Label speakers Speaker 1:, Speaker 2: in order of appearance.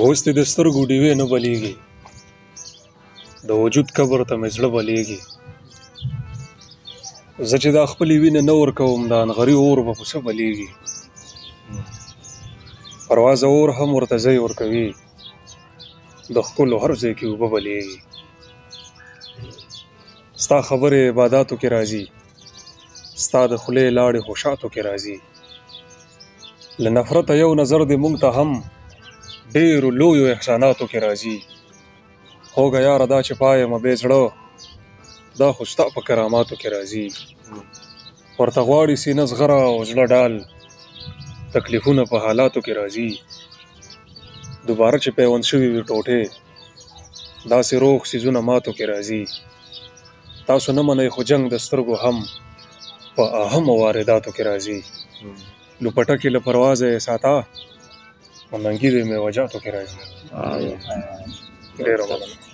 Speaker 1: اوس دې د سترګو ډیوې نه بلیږي، د وجود قبر ته مې زړه بلیږي. زه چې دا خپلې وینې نه ورکوم، د انغري اور به په څه بلیږي. پروازه اور هم ورته ځای ورکوي، د ښکلو هر ځای کې اوبه بلیږي. ستا خبرې عباداتو کې راځي، ستا د خولې لاړې خوشاتو کې راځي. له نفرته یو نظر دې مونږ ته هم ډېرو لویو احساناتو کې راځي. خوږه یاره دا چې پایم بې زړه، دا خو ستا په کراماتو کې راځي. ورته غواړي سینه زغره او زړه ډال، تکلیفونه په حالاتو کې راځي. دوباره چې پیوند شوي وي ټوټې، داسې روغ څیزونه ماتو کې راځي. تاسو نه منئ خو جنګ د سترګو هم په اهمو وارداتو کې راځي. لوپټکې له پروازه یې ساته، او ننګي د میوجاتو کې راځي. ډېره مننه.